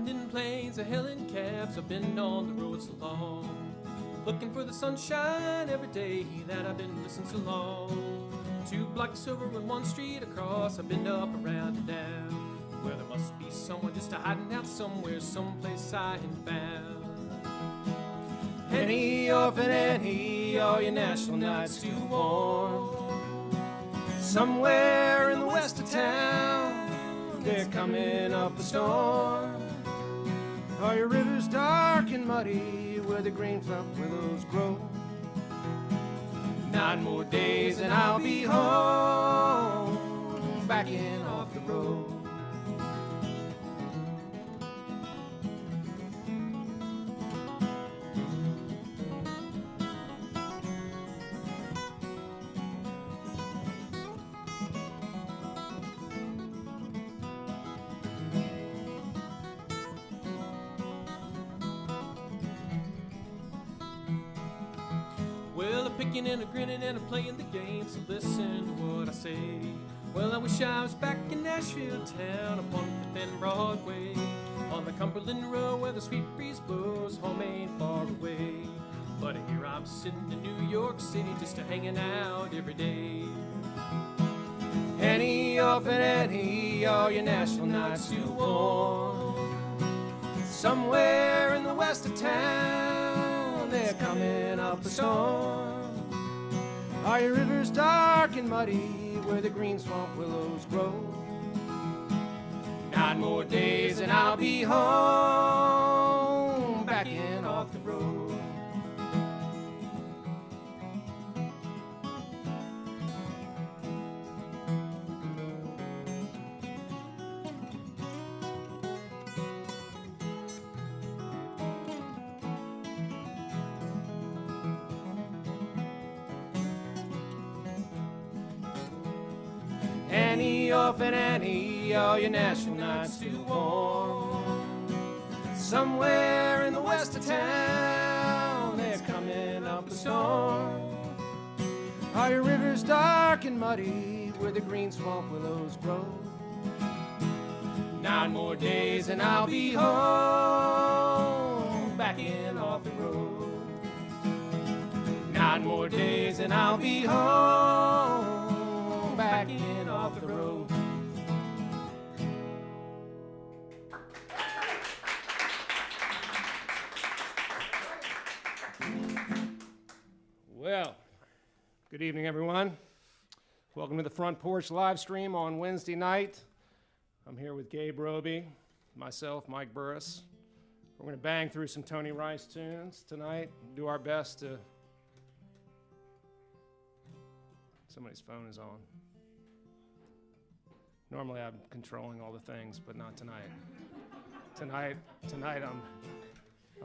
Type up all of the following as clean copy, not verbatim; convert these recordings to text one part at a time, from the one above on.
Riding in planes, a hailing cabs, I've been on the road so long. Looking for the sunshine every day that I've been missing so long. 2 blocks over and 1 street across, I've been up, around, and down. Where there must be someone just hiding out somewhere, someplace I ain't found. Henny, orphan Annie, all your national nights too warm. Somewhere in the west of town, they're coming up a storm. Are your rivers dark and muddy where the green fluff willows grow? 9 more days and I'll be home, backing off the road. Well, a picking and a grinning and a playing the game, so listen to what I say. Well, I wish I was back in Nashville town upon 5th and Broadway, on the Cumberland Road where the sweet breeze blows, home ain't far away. But here I'm sitting in New York City just hanging out every day. Annie, orphan Annie, all your Nashville nights too warm. Somewhere in the west of town, they're coming up a storm. Are your rivers dark and muddy where the green swamp willows grow? 9 more days and I'll be home, backing off the road. Annie, orphan Annie, all your national nights too warm. Somewhere in the west of town, they're coming up a storm. Are your rivers dark and muddy where the green swamp willows grow? 9 more days and I'll be home, backing off the road. 9 more days and I'll be home, backing off the road. Well, good evening, everyone. Welcome to the Front Porch live stream on Wednesday night. I'm here with Gabe, Robey, myself, Mike Burris. We're going to bang through some Tony Rice tunes tonight, do our best to... Somebody's phone is on. Normally I'm controlling all the things, but not tonight. Tonight I'm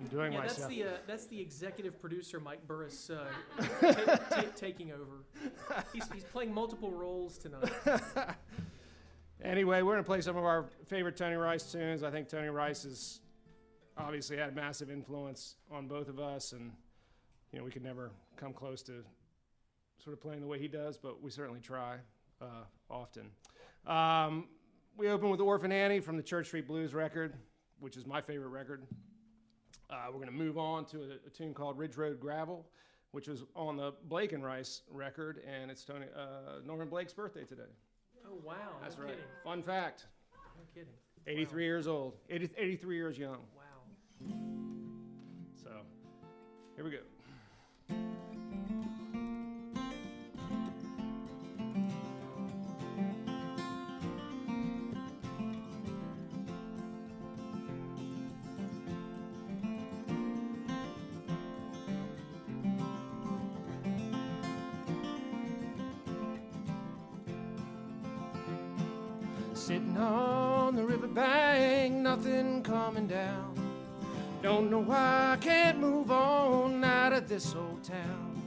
doing myself. That's the executive producer, Mike Burris, taking over. He's playing multiple roles tonight. Anyway, we're going to play some of our favorite Tony Rice tunes. I think Tony Rice has obviously had massive influence on both of us, and we could never come close to sort of playing the way he does, but we certainly try often. We open with Orphan Annie from the Church Street Blues record, which is my favorite record. We're going to move on to a tune called Ridge Road Gravel, which was on the Blake and Rice record, and it's Norman Blake's birthday today. Oh, wow. That's no right. Kidding. Fun fact. No kidding. 83 years old. 83 years young. Wow. So, here we go. Sitting on the riverbank, nothing coming down. Don't know why I can't move on out of this old town.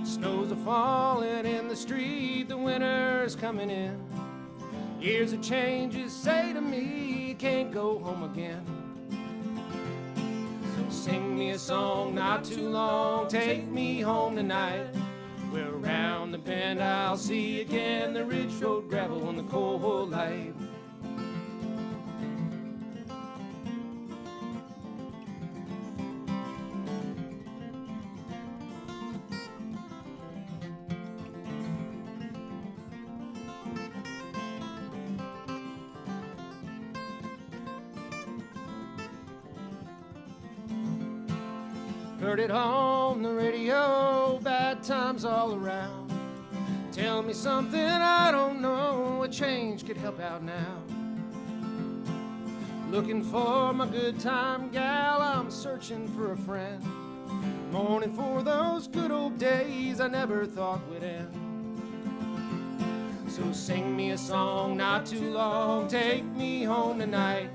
Snows are falling in the street, the winter's coming in. Years of changes say to me, can't go home again. So sing me a song not too long, take me home tonight. Where around the bend I'll see again the Ridge Road Gravel on the cold light. Heard it on the radio, bad times all around. Tell me something I don't know, a change could help out now. Looking for my good time gal, I'm searching for a friend. Mourning for those good old days I never thought would end. So sing me a song not too long, take me home tonight.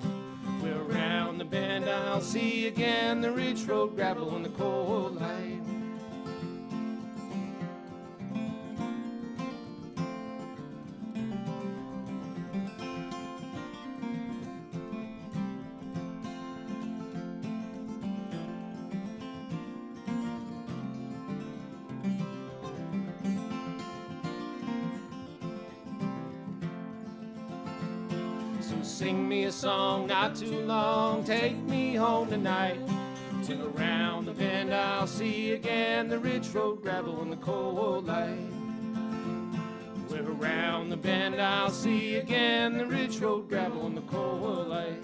We're around the bend, I'll see again the ridge road gravel in the cold light. Sing me a song not too long, take me home tonight. Till around the bend I'll see again the ridge road gravel in the cold light. We're around the bend I'll see again the ridge road gravel in the cold light.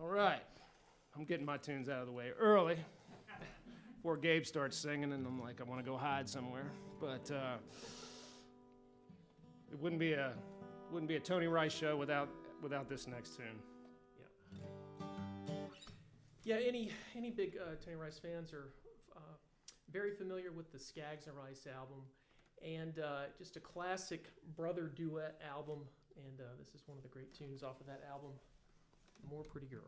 All right, I'm getting my tunes out of the way early before Gabe starts singing, and I'm like, I want to go hide somewhere. But it wouldn't be a Tony Rice show without this next tune. Yeah, any big Tony Rice fans are very familiar with the Skaggs and Rice album, and just a classic brother duet album. And this is one of the great tunes off of that album, More Pretty Girls.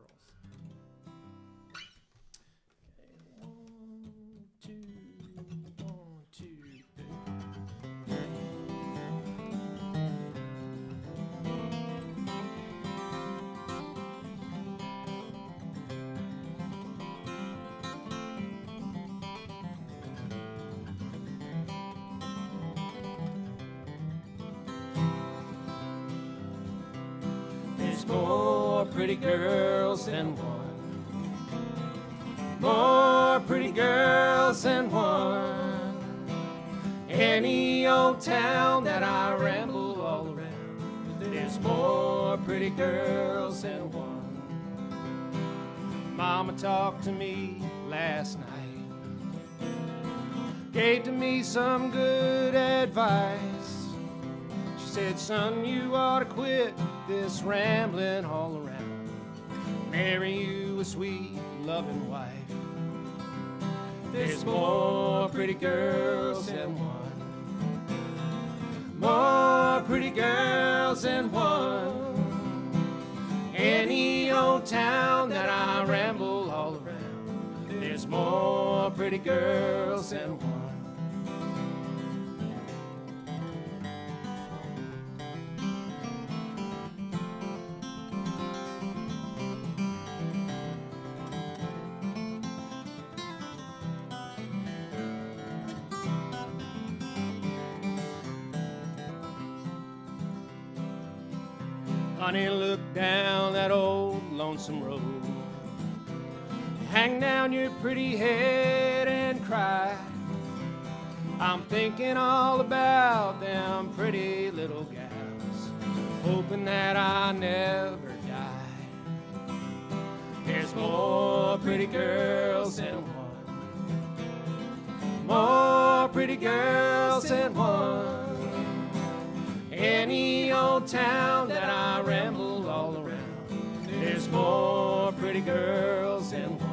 More pretty girls than one. More pretty girls than one. Any old town that I ramble all around, there's more pretty girls than one. Mama talked to me last night, gave to me some good advice. She said, son, you ought to quit this rambling all around. Marry you a sweet, loving wife. There's more pretty girls than one. More pretty girls than one. Any old town that I ramble all around, there's more pretty girls than one. Honey, look down that old lonesome road. Hang down your pretty head and cry. I'm thinking all about them pretty little gals, hoping that I never die. There's more pretty girls than one. More pretty girls than one. Any old town that I ramble all around, there's more pretty girls than one.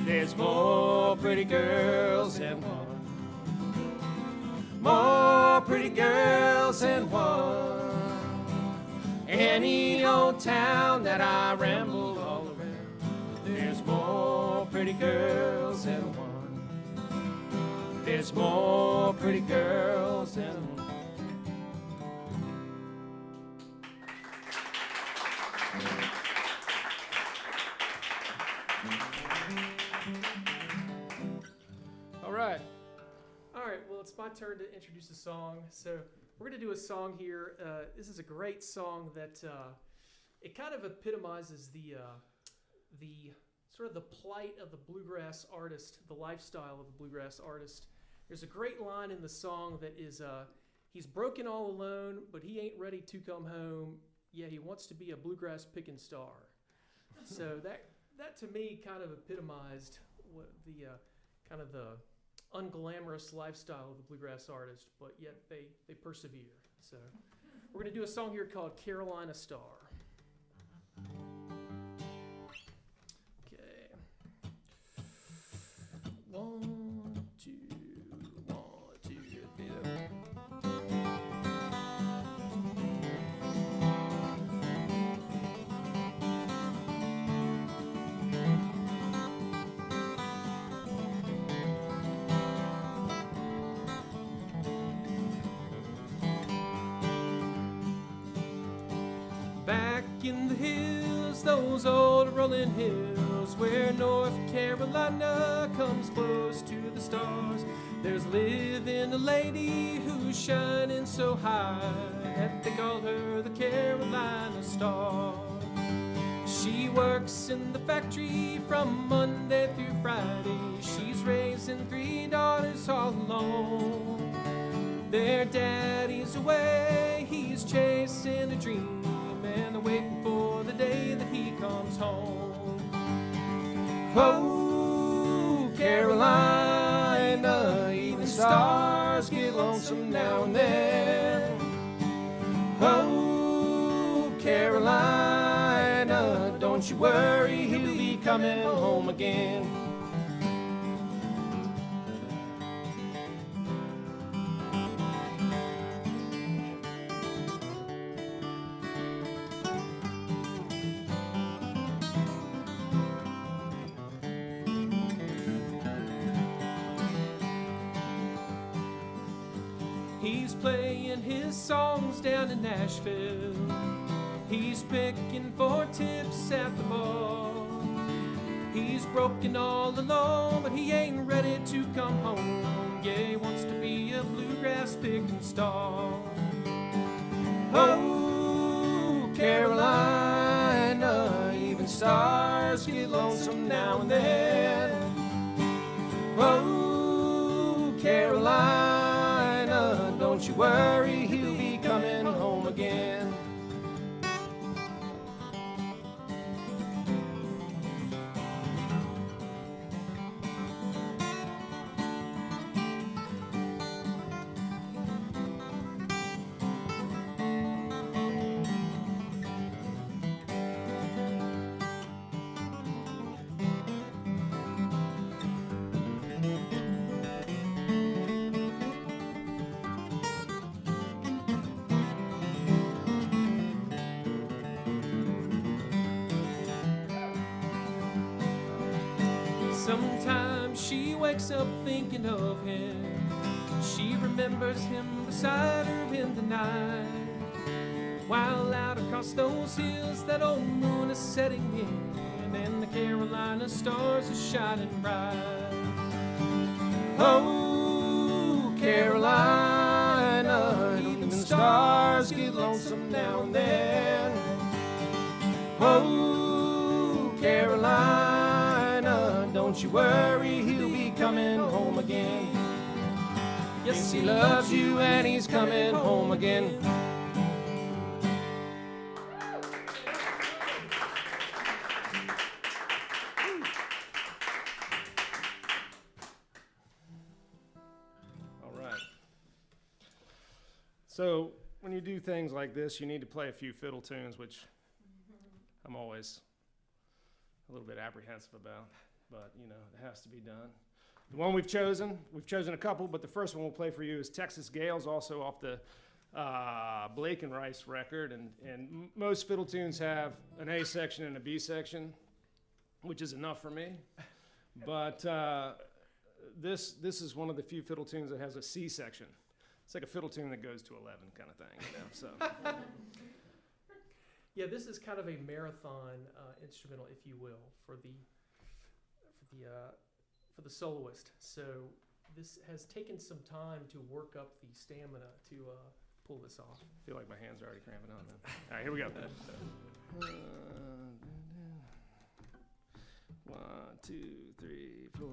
There's more pretty girls than one. More pretty girls than one. Any old town that I ramble all around, there's more pretty girls than one. There's more pretty girls than one. All right, well, it's my turn to introduce a song. So we're going to do a song here. This is a great song that it kind of epitomizes the sort of the plight of the bluegrass artist, the lifestyle of the bluegrass artist. There's a great line in the song that is, he's broken all alone, but he ain't ready to come home. Yeah, he wants to be a bluegrass picking star. So that to me kind of epitomized what the kind of the unglamorous lifestyle of the bluegrass artist, but yet they persevere. So we're going to do a song here called Carolina Star. Okay. 1, 2, 1, 2, 3. Back in the hills, those old rolling hills, where North Carolina comes close to the stars, there's living a lady who's shining so high that they call her the Carolina Star. She works in the factory from Monday through Friday. She's raising 3 daughters all alone. Their daddy's away, he's chasing a dream, and they're waiting for the day that he comes home. Oh, Carolina, even stars get lonesome now and then. Oh, Carolina, don't you worry, he'll be coming home again. He's playing his songs down in Nashville. He's picking for tips at the bar. He's broken all alone, but he ain't ready to come home. Yeah, he wants to be a bluegrass picking star. Oh, Carolina, even stars get lonesome now and then. Oh, Carolina, don't you worry, he'll be coming home again. Sometimes she wakes up thinking of him. She remembers him beside her in the night. While out across those hills that old moon is setting in, and the Carolina stars are shining bright. Oh, Carolina, even stars get lonesome now and then. Oh, Carolina, don't you worry, he'll be coming home again. Yes, he loves you and he's coming home again. All right. So when you do things like this, you need to play a few fiddle tunes, which I'm always a little bit apprehensive about, but you know, it has to be done. The one we've chosen a couple, but the first one we'll play for you is Texas Gales, also off the Blake and Rice record, and most fiddle tunes have an A section and a B section. which is enough for me. But this is one of the few fiddle tunes that has a C section. It's like a fiddle tune that goes to 11 kind of thing, you know, so. Yeah, this is kind of a marathon instrumental, if you will, for the soloist. So this has taken some time to work up the stamina to pull this off. I feel like my hands are already cramping on then. All right, here we go. 1, 2, 3, 4.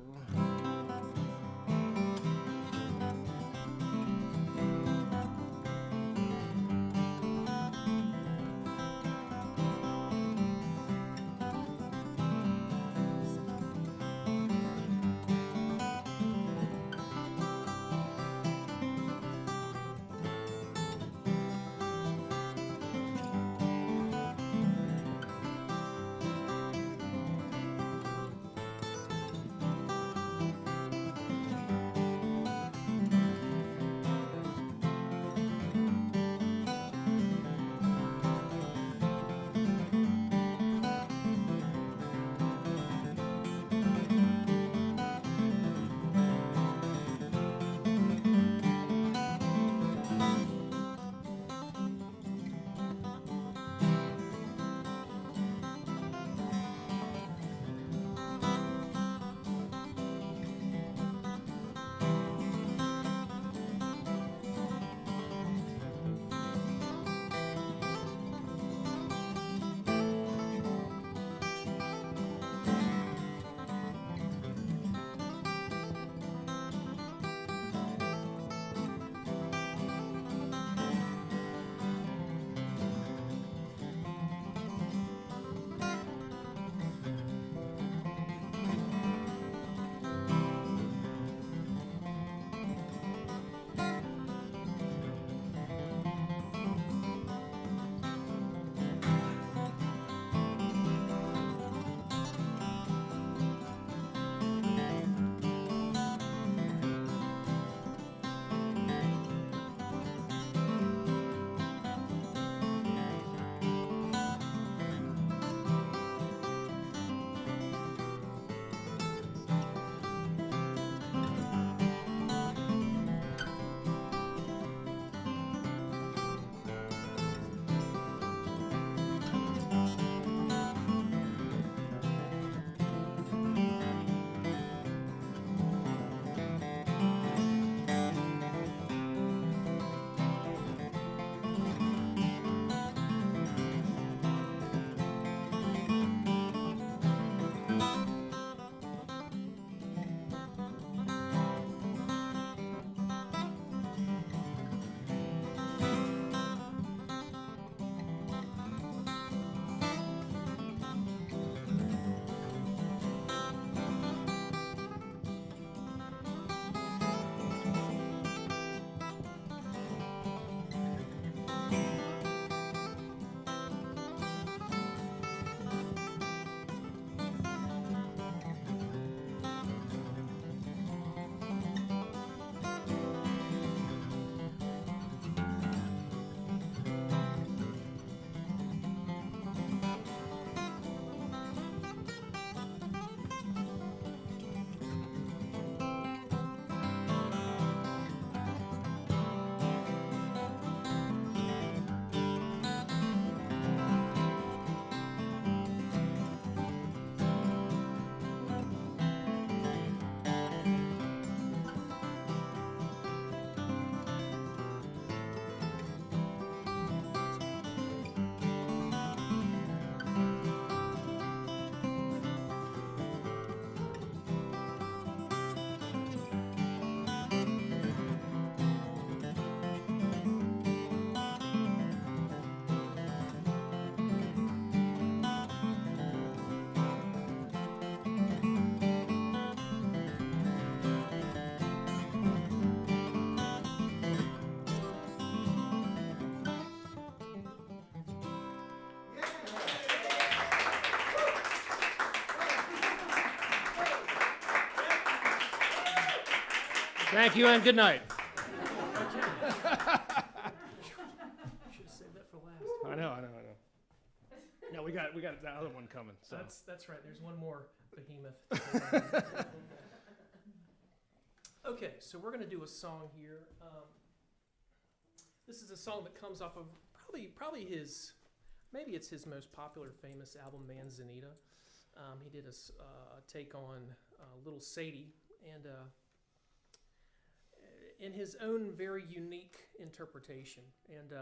Thank you and good night. Should have saved that for last. I know. Now we got that other one coming. So That's right. There's one more behemoth. Okay, so we're going to do a song here. This is a song that comes off of probably his, maybe it's his most popular, famous album, Manzanita. He did a take on Little Sadie, and in his own very unique interpretation. And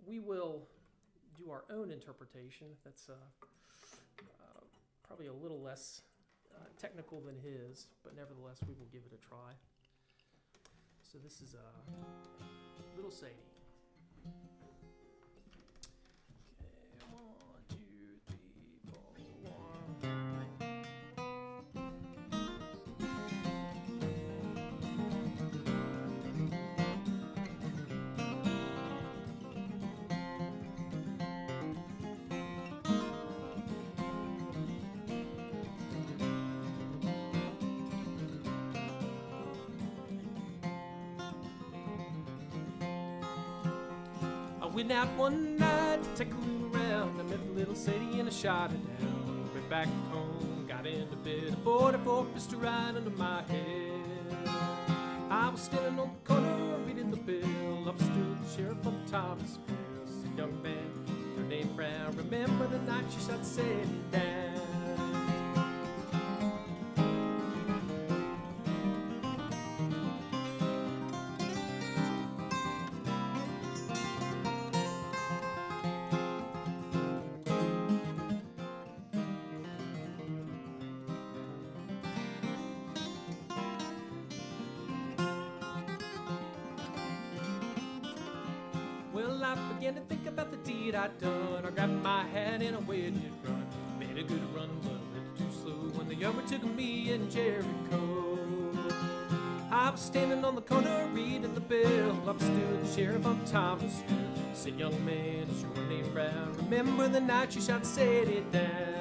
we will do our own interpretation that's probably a little less technical than his, but nevertheless we will give it a try. So this is Little Sadie. Okay, 1, 2, 3, 4, 1. Went out one night to take a look around. I met Little Sadie and I shot her down. Went back home, got into bed. A 44 pistol right under my head. I was standing on the corner reading the bill. Up stood the sheriff of Thomasville. Said, young man, her name Brown. Remember the night she shot Sadie down. Well, I began to think about the deed I'd done. I grabbed my hat and away did run. Made a good run, but a little too slow when they overtook me in Jericho. I was standing on the corner reading the bill. Up stood the sheriff of Thomasville. Said, young man, is your name Brown? Remember the night you shot Sadie down?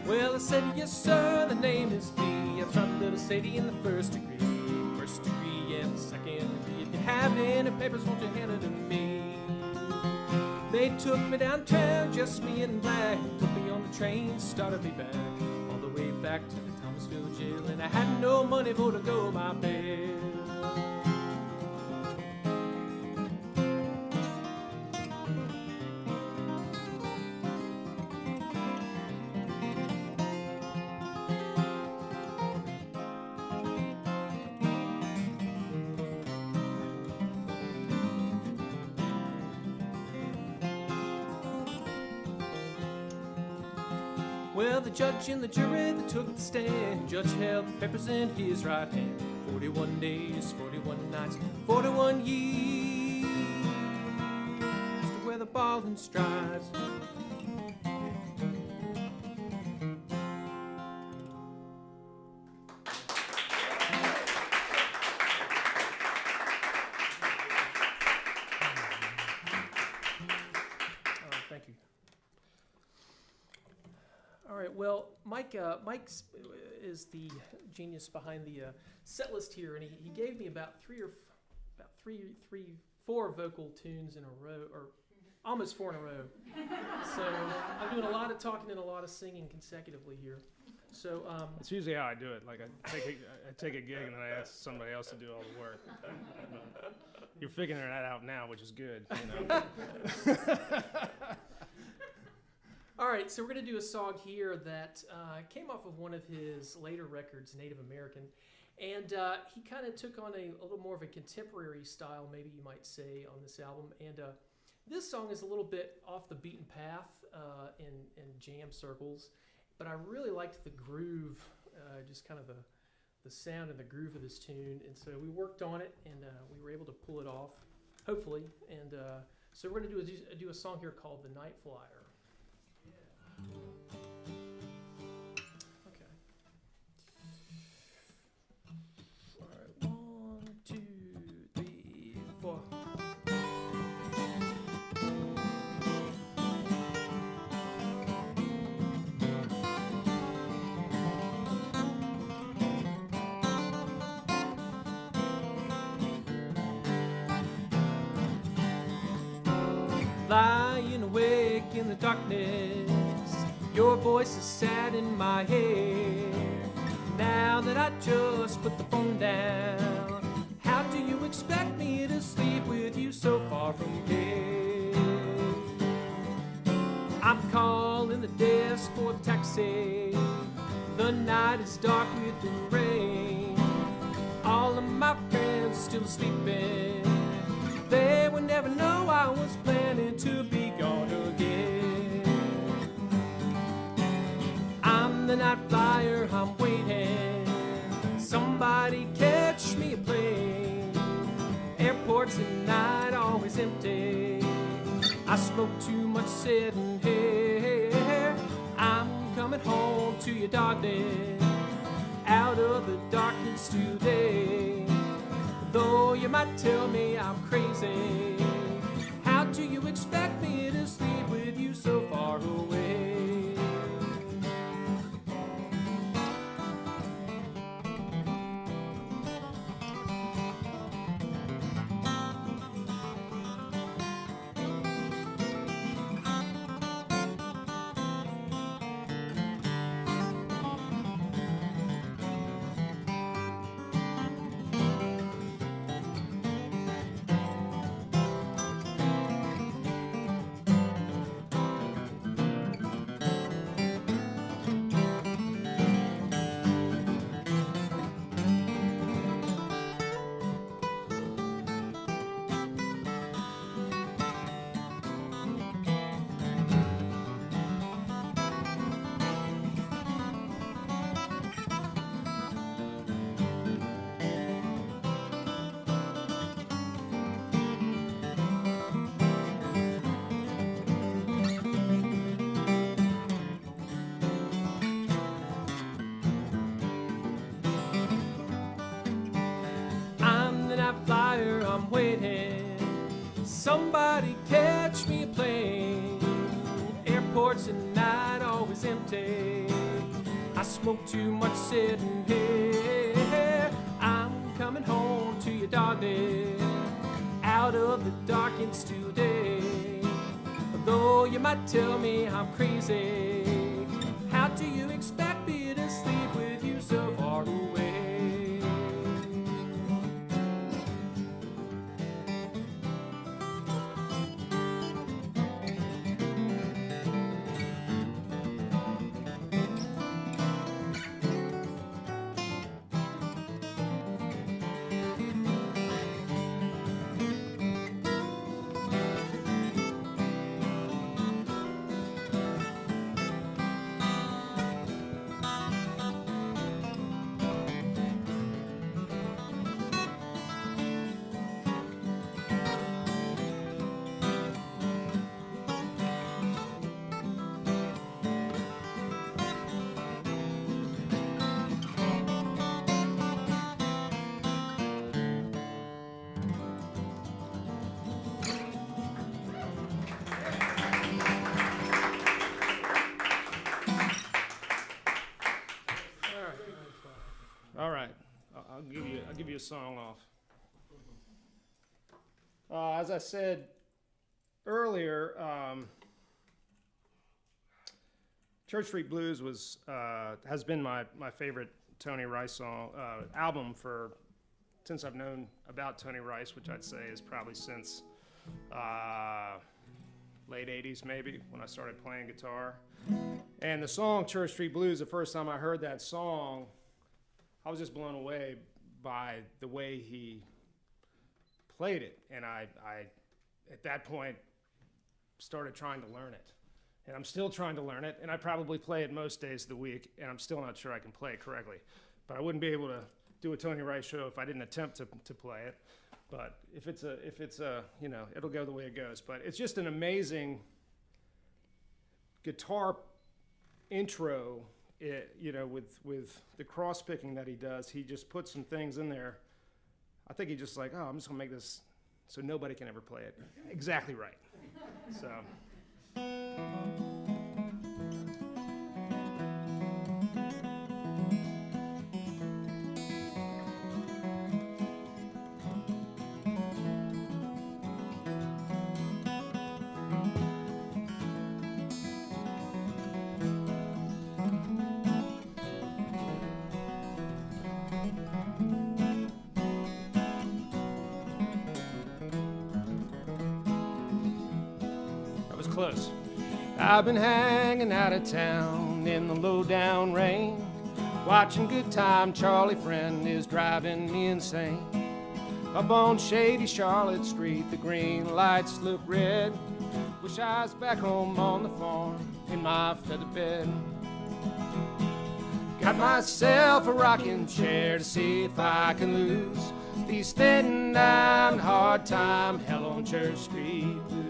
Well, I said, yes, sir, the name is me. I shot Little Sadie in the first degree and the second degree. If you have any papers, won't you hand it to me? They took me downtown, just me and Black. Put me on the train, started me back, all the way back to the Thomasville jail. And I had no money for to go my bail. Well, the judge and the jury, they took the stand. Judge held the papers in his right hand. 41 days, 41 nights, 41 years to wear the ball and stripes. Thank you. All right. Well, Mike is the genius behind the set list here, and he gave me about four vocal tunes in a row, or almost 4 in a row. So I'm doing a lot of talking and a lot of singing consecutively here. So it's usually how I do it. Like I take a gig and then I ask somebody else to do all the work. You're figuring that out now, which is good. You know? All right, so we're going to do a song here that came off of one of his later records, Native American, and he kind of took on a little more of a contemporary style, maybe you might say, on this album. And this song is a little bit off the beaten path in jam circles, but I really liked the groove, just kind of the sound and the groove of this tune, and so we worked on it, and we were able to pull it off, hopefully. And so we're going to do a song here called The Night Flyer. Okay. lying awake in the darkness. Your voice is sad in my head. Now that I just put the phone down, how do you expect me to sleep with you so far from here? I'm calling the desk for the taxi. The night is dark with the rain. All of my friends still sleeping. They would never know I was planning to be gone again. I'm the night flyer, I'm waiting. Somebody catch me a plane. Airports at night always empty. I smoke too much sitting here. I'm coming home to you, darling, out of the darkness today. Though you might tell me I'm crazy, how do you expect me to sleep with you so far away? Flyer, I'm waiting. Somebody catch me a plane. Airports at night always empty. I smoke too much sitting here. I'm coming home to you, darling, out of the darkness today. Though you might tell me I'm crazy, how do you expect me to sleep with you so far away? All right, I'll give you a song off. As I said earlier, Church Street Blues has been my favorite Tony Rice song album since I've known about Tony Rice, which I'd say is probably since late 80s maybe, when I started playing guitar. And the song Church Street Blues, the first time I heard that song, I was just blown away by the way he played it. And I at that point, started trying to learn it. And I'm still trying to learn it, and I probably play it most days of the week, and I'm still not sure I can play it correctly. But I wouldn't be able to do a Tony Rice show if I didn't attempt to play it. But if it's a, you know, it'll go the way it goes. But it's just an amazing guitar intro. You know, with the cross picking that he does, he just puts some things in there. I think he just like, oh, I'm just gonna make this so nobody can ever play it exactly right. So. close. I've been hanging out of town in the low down rain, watching Good Time Charlie friend is driving me insane. Up on shady Charlotte Street, the green lights look red. Wish I was back home on the farm in my feather bed. Got myself a rocking chair to see if I can lose these thin down hard time hell on Church Street blues.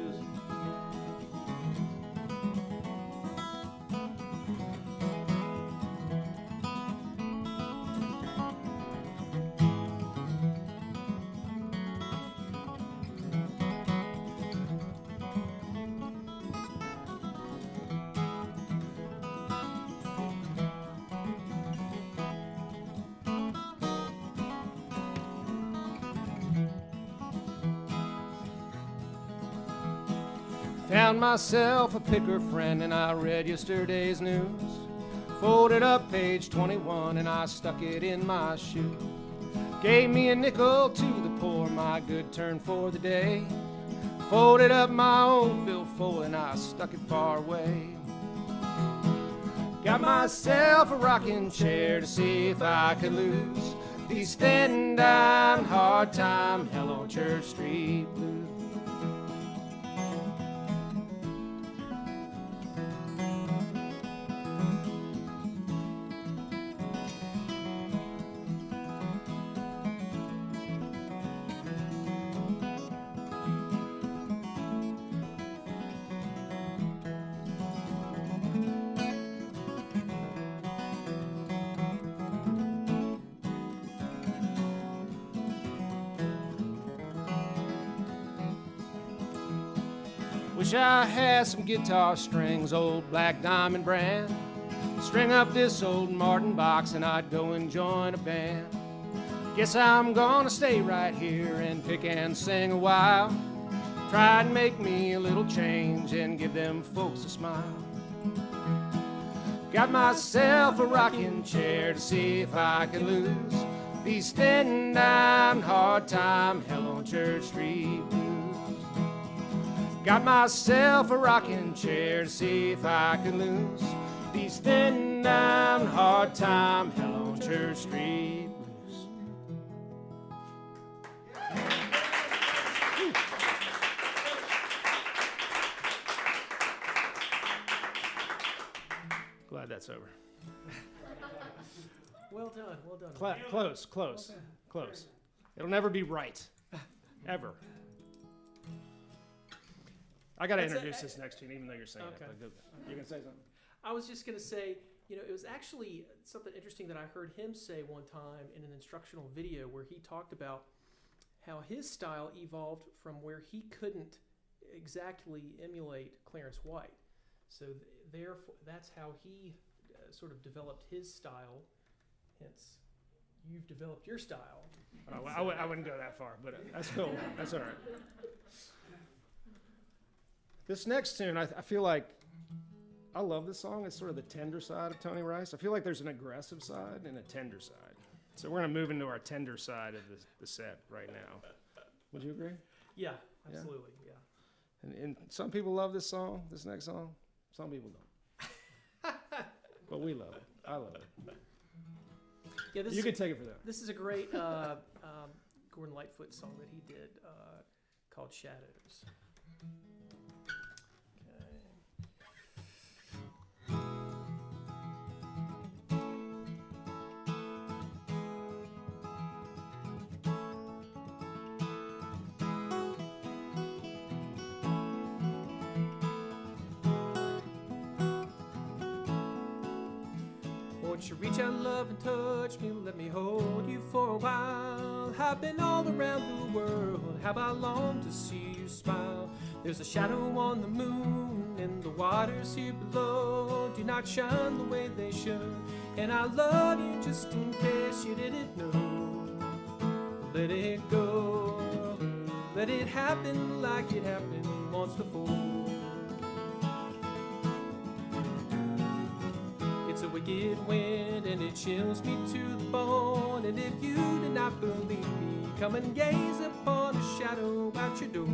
Found myself a picker friend and I read yesterday's news. Folded up page 21 and I stuck it in my shoe. Gave me a nickel to the poor, my good turn for the day. Folded up my own billfold and I stuck it far away. Got myself a rocking chair to see if I could lose these thin down hard time hell on Church Street blues. Wish I had some guitar strings, old Black Diamond brand. String up this old Martin box and I'd go and join a band. Guess I'm gonna stay right here and pick and sing a while. Try and make me a little change and give them folks a smile. Got myself a rocking chair to see if I can lose these thin down hard time hell on Church Street blues. Got myself a rocking chair to see if I can lose these thin down hard time hell on Church Street blues. Glad that's over. Well done, well done. Close. It'll never be right, ever. I got to introduce this next tune, even though you're saying okay. it. You can say something. I was just going to say, it was actually something interesting that I heard him say one time in an instructional video where he talked about how his style evolved from where he couldn't exactly emulate Clarence White. So therefore, that's how he sort of developed his style. Hence, you've developed your style. I wouldn't go that far, but that's cool. That's all right. This next tune, I feel like, I love this song. It's sort of the tender side of Tony Rice. I feel like there's an aggressive side and a tender side. So we're going to move into our tender side of the set right now. Would you agree? Yeah, absolutely, yeah. And some people love this song, this next song. Some people don't. But we love it. I love it. Yeah, you can take it for that. This is a great Gordon Lightfoot song that he did called Shadows. Won't you reach out, love, and touch me? Let me hold you for a while. I've been all around the world. Have I longed to see you smile? There's a shadow on the moon, and the waters here below do not shine the way they should. And I love you just in case you didn't know. Let it go. Let it happen like it happened once before. It's a wicked wind and it chills me to the bone. And if you do not believe me, come and gaze upon a shadow out your door.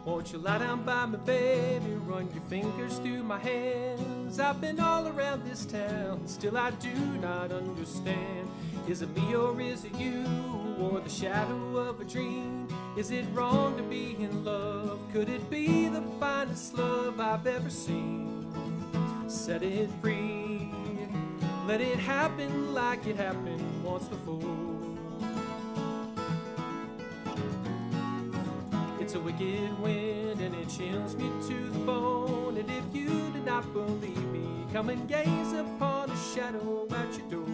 Won't you lie down by me, baby, run your fingers through my hands? I've been all around this town, still I do not understand. Is it me or is it you, or the shadow of a dream? Is it wrong to be in love? Could it be the finest love I've ever seen? Set it free, let it happen like it happened once before. It's a wicked wind and it chills me to the bone. And if you do not believe me, come and gaze upon a shadow at your door.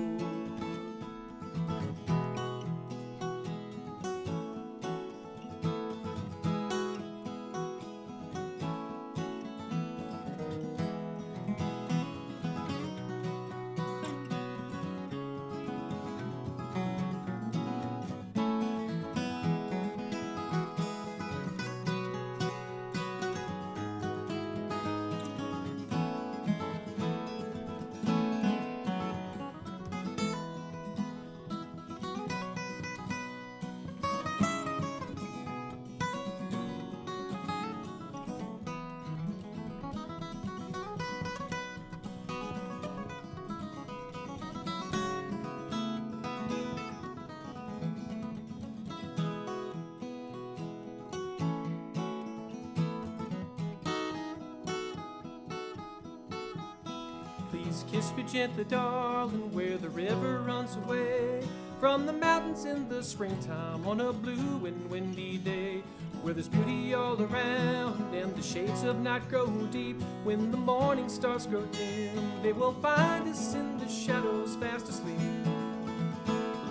Please kiss me gently, darling, where the river runs away from the mountains in the springtime on a blue and windy day, where there's beauty all around and the shades of night grow deep. When the morning stars grow dim, they will find us in the shadows fast asleep.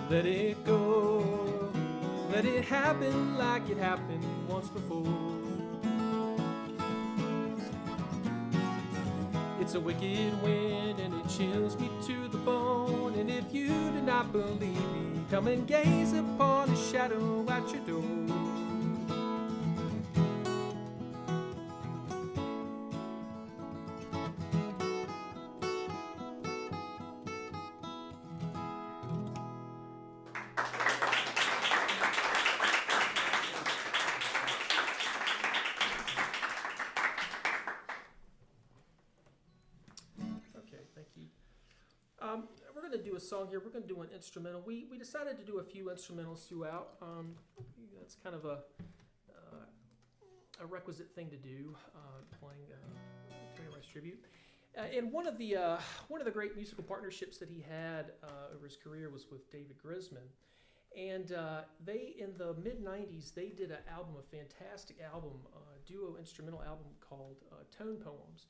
Let it go, let it happen like it happened once before. It's a wicked wind and it chills me to the bone. And if you do not believe me, come and gaze upon a shadow at your door. We're going to do a song here. We're going to do an instrumental. We decided to do a few instrumentals throughout. That's kind of a requisite thing to do, playing Tony Rice tribute. And one of the great musical partnerships that he had over his career was with David Grisman. And they, in the mid-90s, they did an album, a fantastic album, a duo instrumental album called Tone Poems.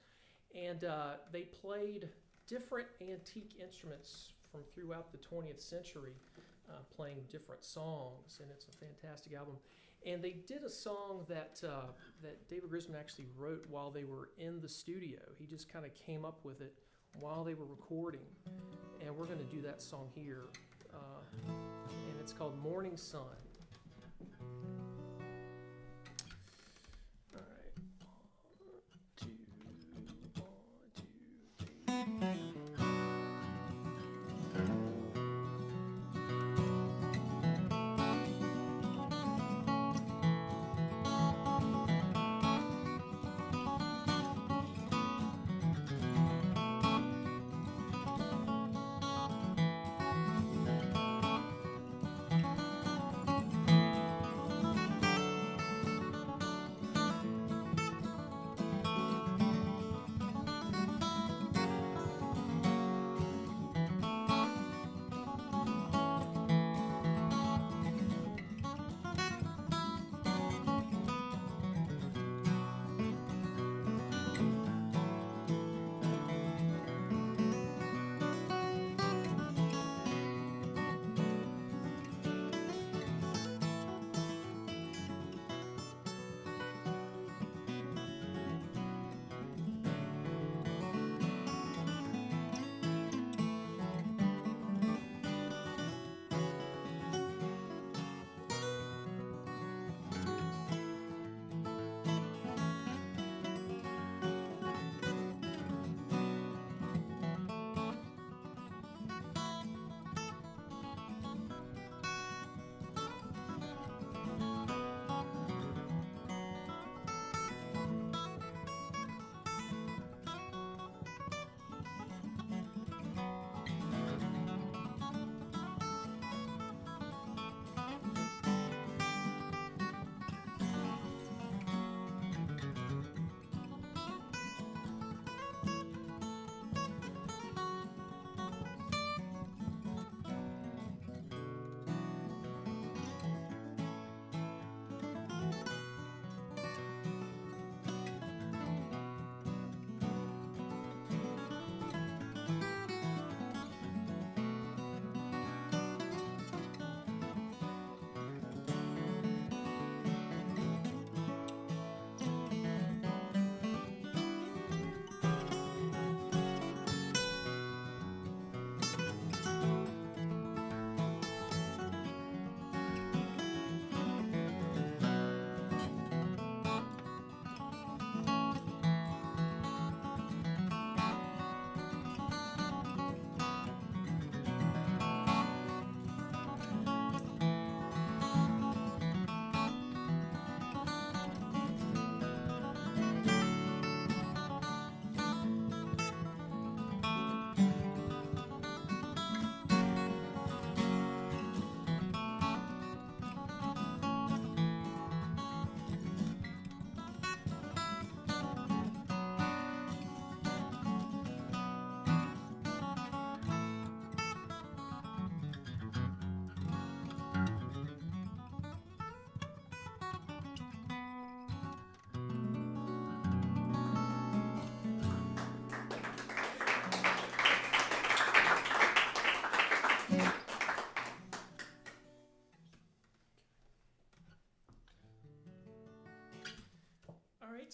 And they played different antique instruments from throughout the 20th century, playing different songs, and it's a fantastic album. And they did a song that David Grisman actually wrote while they were in the studio. He just kind of came up with it while they were recording, and we're going to do that song here, and it's called Morning Sun. All right, 1, 2, 1, 2, 3.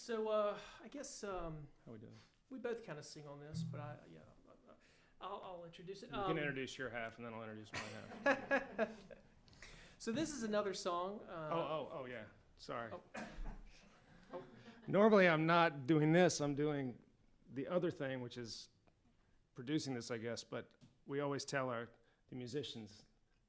So I guess How we doing? we both kind of sing on this, but I'll introduce it. You can introduce your half, and then I'll introduce my half. So this is another song. Oh, yeah. Sorry. Normally, I'm not doing this. I'm doing the other thing, which is producing this, I guess. But we always tell the musicians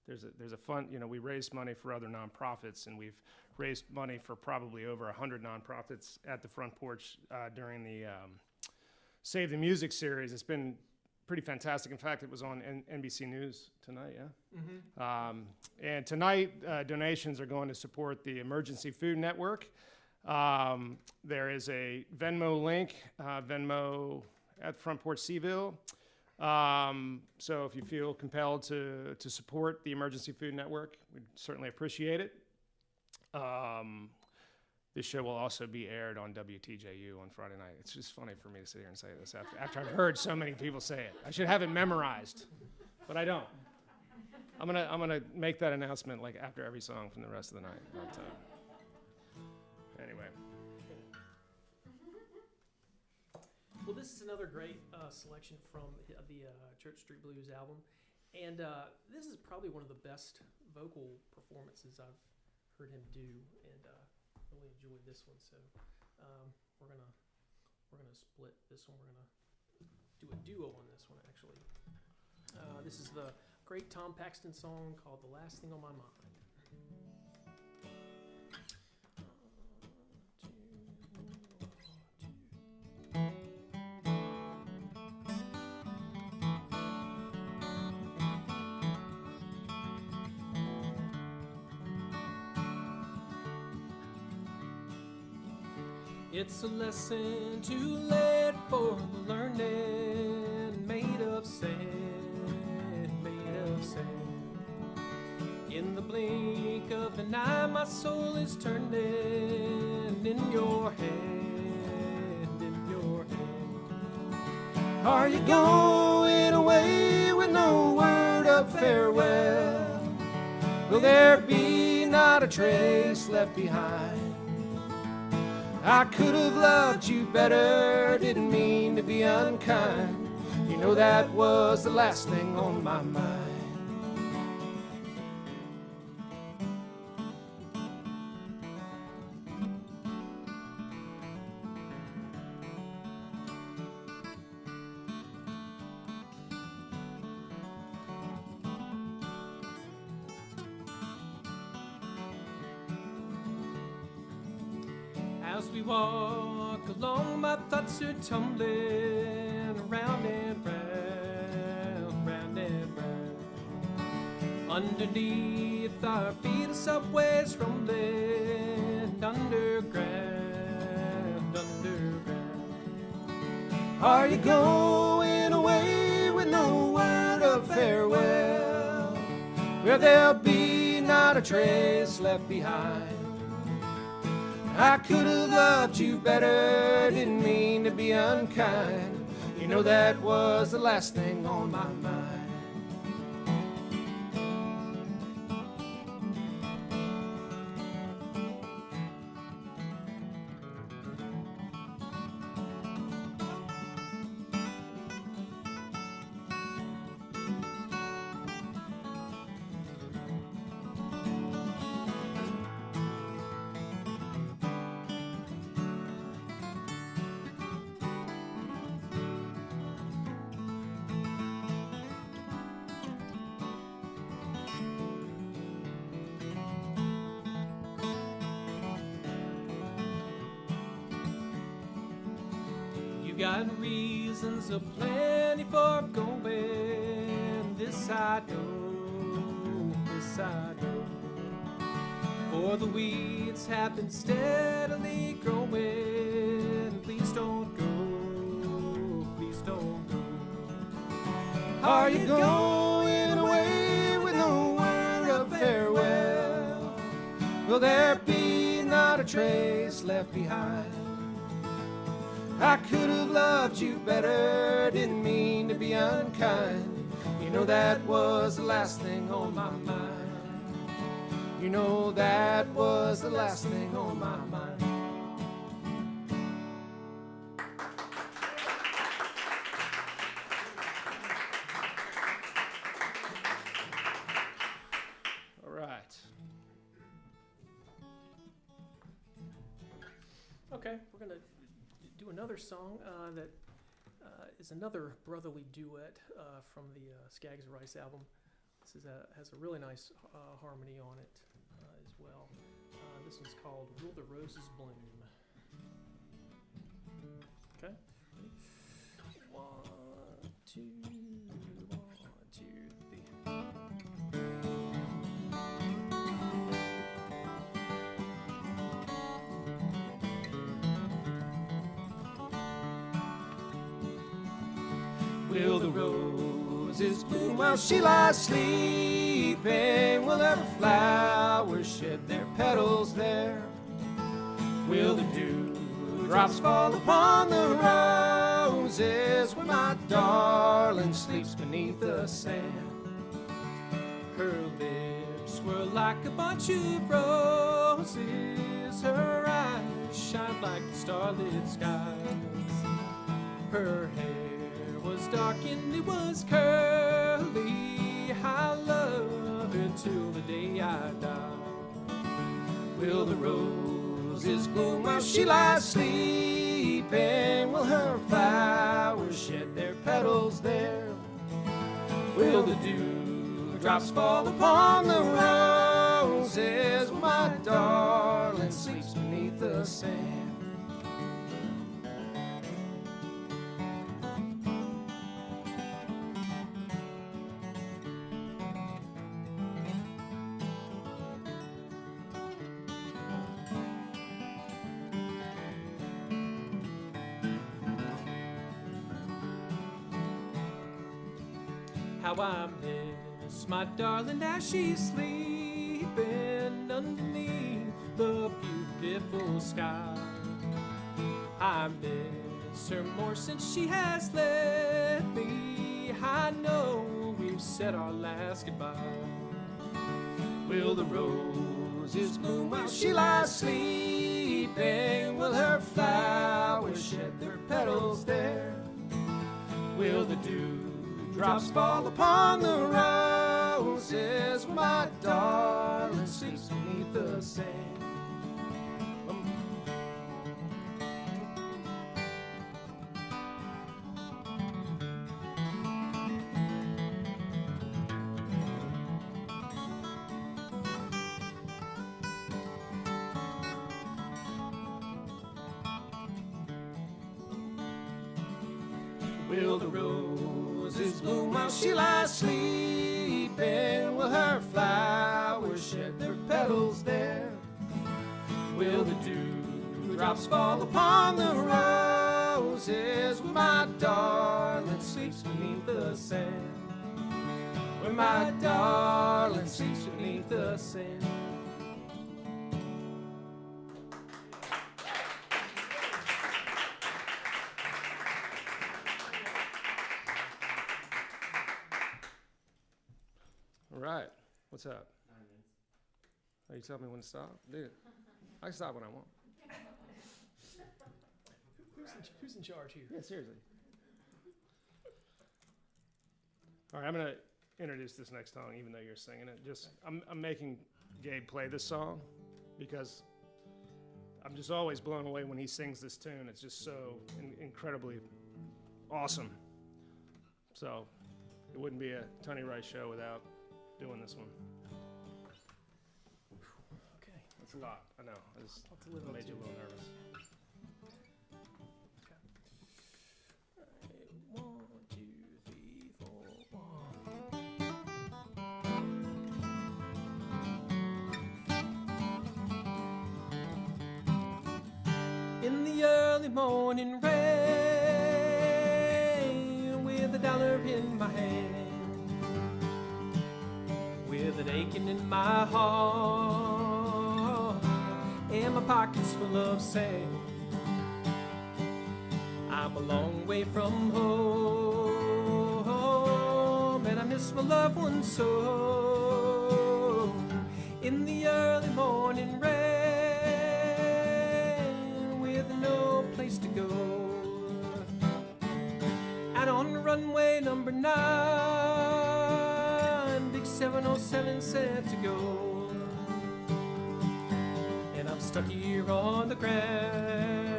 there's a fund. We raise money for other nonprofits, and we've raised money for probably over 100 nonprofits at the front porch during the Save the Music series. It's been pretty fantastic. In fact, it was on NBC News tonight, yeah? Mm-hmm. And tonight, donations are going to support the Emergency Food Network. There is a Venmo link, Venmo at Front Porch Seville. So if you feel compelled to support the Emergency Food Network, we'd certainly appreciate it. This show will also be aired on WTJU on Friday night. It's just funny for me to sit here and say this after I've heard so many people say it. I should have it memorized, but I don't. I'm gonna make that announcement like after every song from the rest of the night. But, anyway. Well, this is another great selection from the Church Street Blues album, and this is probably one of the best vocal performances I've heard him do, and really enjoyed this one. So we're gonna split this one. We're gonna do a duo on this one, actually. This is the great Tom Paxton song called "The Last Thing on My Mind." It's a lesson too late for the learning, made of sand, made of sand. In the blink of an eye, my soul is turning in your hand, in your hand. Are you going away with no word of farewell? Will there be not a trace left behind? I could have loved you better, didn't mean to be unkind. You know that was the last thing on my mind. As we walk along, my thoughts are tumbling round and round, round and round. Underneath our feet, the subway's rumbling underground, underground. Are you going away with no word of farewell? Where there'll be not a trace left behind? I could have loved you better, didn't mean to be unkind. You know that was the last thing on my mind. Got reasons aplenty for going. This I know, this I know. For the weeds have been steadily growing. Please don't go, please don't go. Are you going away with no word of farewell? Will there be not a trace left behind? I could have loved you better, didn't mean to be unkind. You know that was the last thing on my mind. You know that was the last thing on my mind. Okay, we're gonna do another song that is another brotherly duet from the Skaggs and Rice album. This has a really nice harmony on it as well. This one's called "Will the Roses Bloom." Okay, ready? 1, 2, 1, 2, 3. Will the roses bloom while she lies sleeping? Will her flowers shed their petals there? Will the dewdrops fall upon the roses where my darling sleeps beneath the sand? Her lips were like a bunch of roses. Her eyes shine like the starlit skies. Her hair was dark and it was curly. I love her till the day I die. Will the roses bloom while she lies sleeping? Will her flowers shed their petals there? Will the dewdrops fall upon the roses where my darling sleeps beneath the sand? How I miss my darling as she's sleeping underneath the beautiful sky. I miss her more since she has left me. I know we've said our last goodbye. Will the roses bloom while she lies sleeping? Will her flowers shed their petals there? Will the dewdrops fall upon the roses where my darling sleeps beneath the sand? Will the roses bloom while she lies sleeping? Will her flowers shed their petals there? Will the dewdrops fall upon the roses where my darling sleeps beneath the sand? Where my darling sleeps beneath the sand. All right. What's up? 9 minutes. Are you telling me when to stop? Dude, I can stop when I want. Who's in charge here? Yeah, seriously. All right, I'm going to introduce this next song, even though you're singing it. I'm making Gabe play this song because I'm just always blown away when he sings this tune. It's just so incredibly awesome. So it wouldn't be a Tony Rice show without doing this one. Okay. That's a lot. I know. I just I'll deliver made it you to a little nervous. Okay. 1, 2, 3, 4, 1. In the early morning rain, with $1 in my hand, with an aching in my heart, and my pockets full of sand. I'm a long way from home, and I miss my loved ones so. In the early morning rain, with no place to go, out on runway number 9, big 707 said to go, and I'm stuck here on the ground.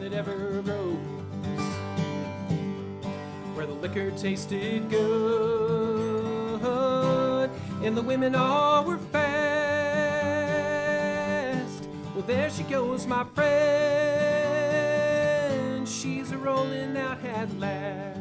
that ever rose, where the liquor tasted good and the women all were fast. Well, there she goes, my friend, she's a rolling out at last.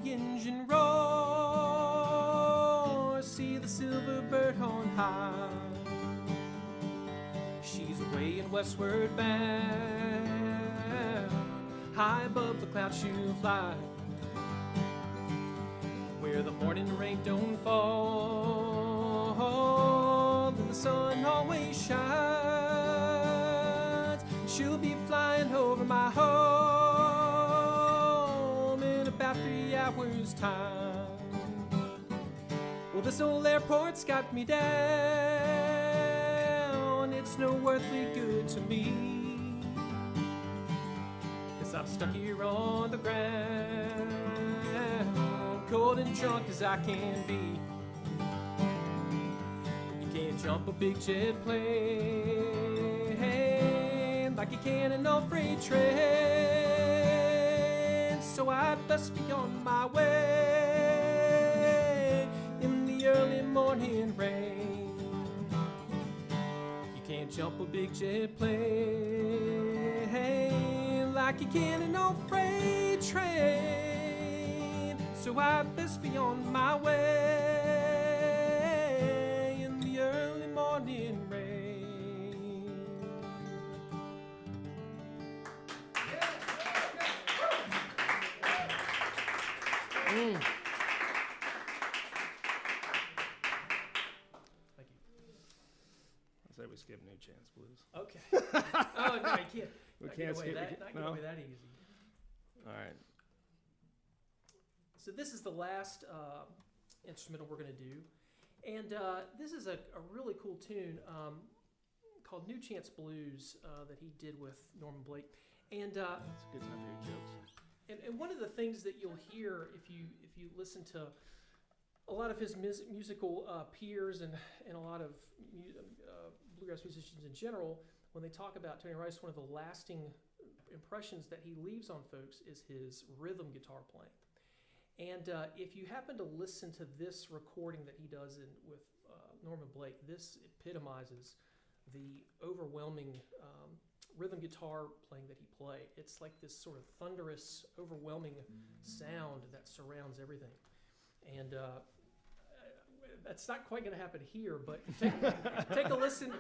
Engine roar, see the silver bird on high. She's away and westward bound, high above the clouds she'll fly, where the morning rain don't fall and the sun always shines. She'll be flying over my home in about 3 hours' time. Well, this old airport's got me down. It's no earthly good to me, 'cause I'm stuck here on the ground, cold and drunk as I can be. You can't jump a big jet plane like you can an old freight train, so I bust be on my way in the early morning rain. You can't jump a big jet plane like you can an old freight train, so I best be on my way in the early morning rain. Mm. Thank you. I say we skip New Chance Blues. Okay. Oh, no, you can't. We Not can't get away skip that, it. not get No? away that easy. All right. So this is the last instrumental we're going to do. And this is a really cool tune called New Chance Blues that he did with Norman Blake. And That's a good time for your jokes. And one of the things that you'll hear if you listen to a lot of his musical peers and a lot of bluegrass musicians in general, when they talk about Tony Rice, one of the lasting impressions that he leaves on folks is his rhythm guitar playing. And if you happen to listen to this recording that he does with Norman Blake, this epitomizes the overwhelming rhythm guitar playing that he played. It's like this sort of thunderous, overwhelming sound that surrounds everything. And that's not quite going to happen here, but take a listen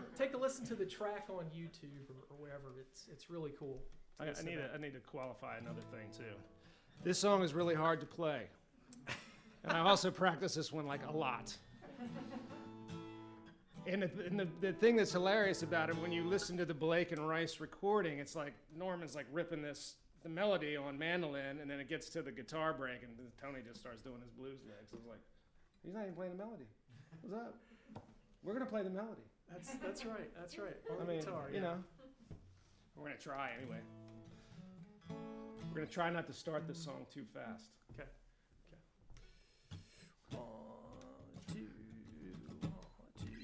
to the track on YouTube or wherever. It's really cool. I need to qualify another thing too. This song is really hard to play, and I also practice this one like a lot. And the thing that's hilarious about it, when you listen to the Blake and Rice recording, it's like Norman's like ripping the melody on mandolin, and then it gets to the guitar break, and Tony just starts doing his blues legs. It's like, he's not even playing the melody. What's up? We're gonna play the melody. That's right. That's right. On the guitar, you know, we're gonna try anyway. We're gonna try not to start this song too fast. Okay. 1, 2, 1, 2,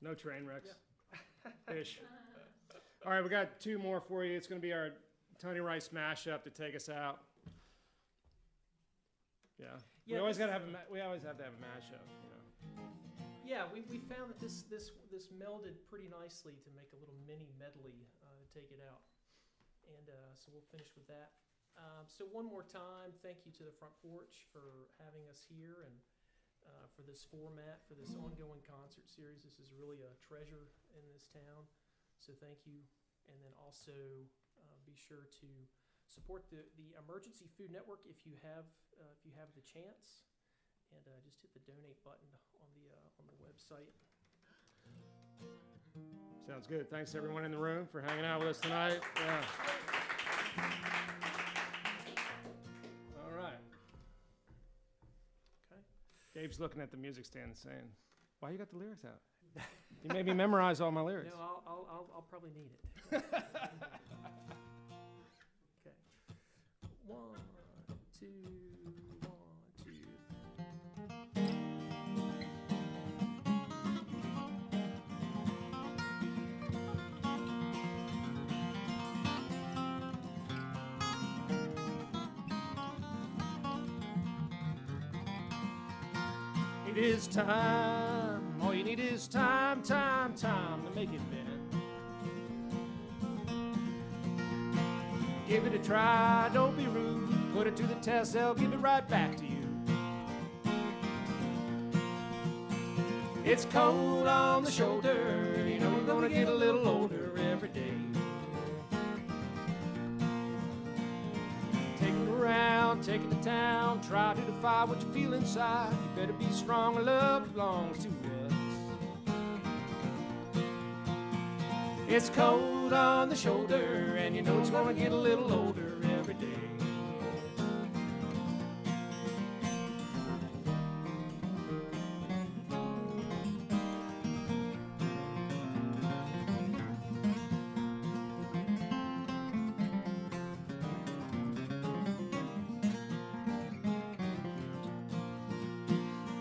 No train wrecks. Ish. All right, we got two more for you. It's going to be our Tony Rice mashup to take us out. Yeah. We always have to have a mashup. You know. Yeah, we found that this melded pretty nicely to make a little mini medley to take it out, and so we'll finish with that. So one more time, thank you to the Front Porch for having us here and for this format, for this ongoing concert series. This is really a treasure in this town, so thank you. And then also be sure to support the Emergency Food Network if you have the chance, and just hit the donate button on the website. Sounds good. Thanks everyone in the room for hanging out with us tonight. Yeah. All right. Okay. Gabe's looking at the music stand and saying, "Why you got the lyrics out? You made me memorize all my lyrics." No, I'll probably need it. Okay. 1, 2, 1, 2. It is time. All you need is time to make it bend. Give it a try, don't be rude. Put it to the test, they'll give it right back to you. It's cold on the shoulder, you know we're gonna get a little older every day. Take it around, take it to town, try to defy what you feel inside. You better be strong, and love belongs to us. It's cold on the shoulder, and you know it's gonna get a little older every day.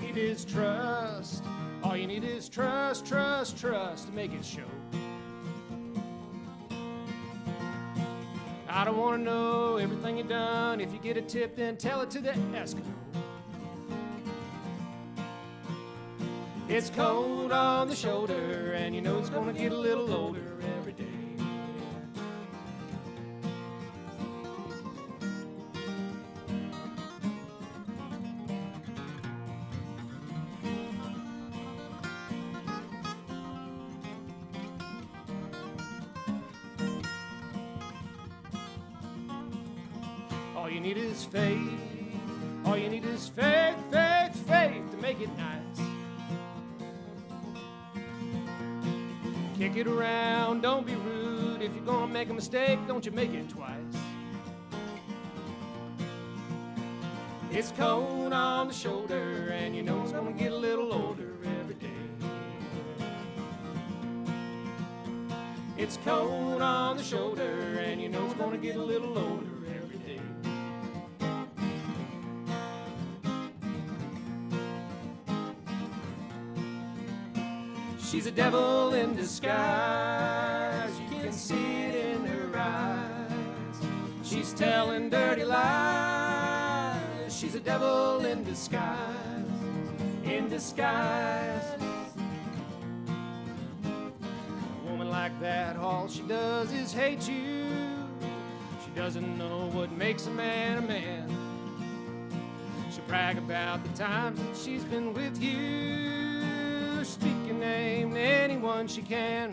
It is trust. All you need is trust to make it show. I don't want to know everything you've done. If you get a tip, then tell it to the Eskimo. It's cold on the shoulder, and you know it's gonna get a little older every day. All you need is faith. All you need is faith to make it nice. Kick it around, don't be rude. If you're gonna make a mistake, don't you make it twice. It's cold on the shoulder, and you know it's gonna get a little older every day. It's cold on the shoulder, and you know it's gonna get a little older every day. She's a devil in disguise, you can see it in her eyes. She's telling dirty lies, she's a devil in disguise, in disguise. A woman like that, all she does is hate you. She doesn't know what makes a man a man. She'll brag about the times that she's been with you. Speak your name to anyone she can.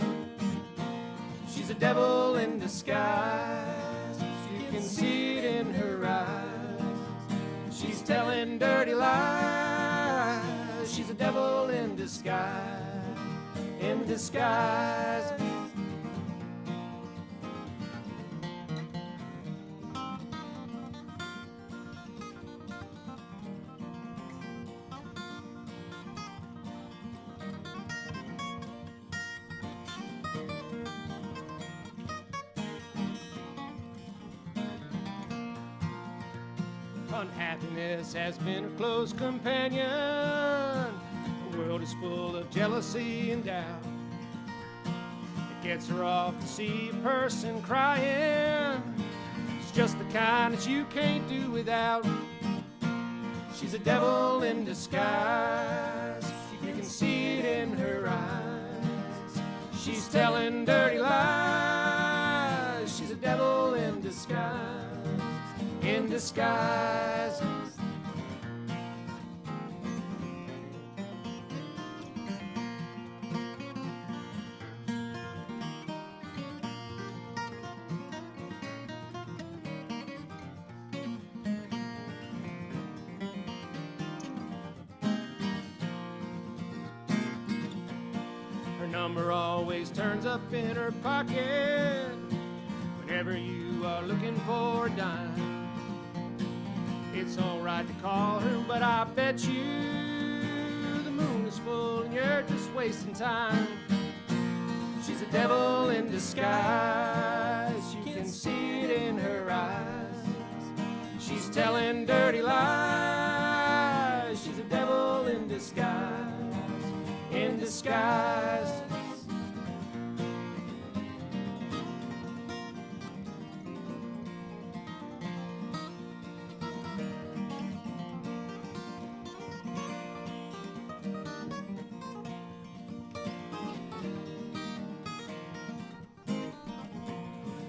She's a devil in disguise, you can see it in her eyes. She's telling dirty lies, she's a devil in disguise, in disguise. Unhappiness has been a close companion. The world is full of jealousy and doubt. Gets her off to see a person crying. It's just the kind that you can't do without. She's a devil in disguise. You can see it in her eyes. She's telling dirty lies. She's a devil in disguise. In disguise. Number always turns up in her pocket whenever you are looking for a dime. It's alright to call her, but I bet you the moon is full and you're just wasting time. She's a devil in disguise. You can see it in her eyes. She's telling dirty lies. She's a devil in disguise. In disguise.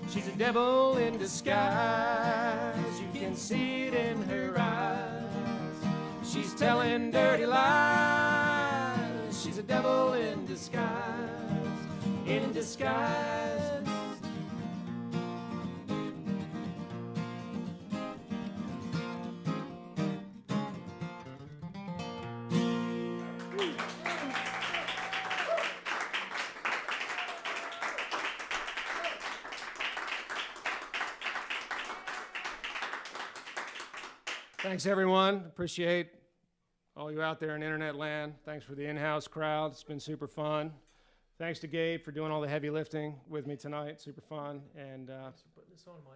She's a devil in disguise. You can see it in her eyes. She's telling dirty lies. She's a devil in disguise. In disguise. Thanks, everyone. Appreciate all you out there in internet land. Thanks for the in-house crowd. It's been super fun. Thanks to Gabe for doing all the heavy lifting with me tonight. Super fun. And Thanks for putting this on, Mike.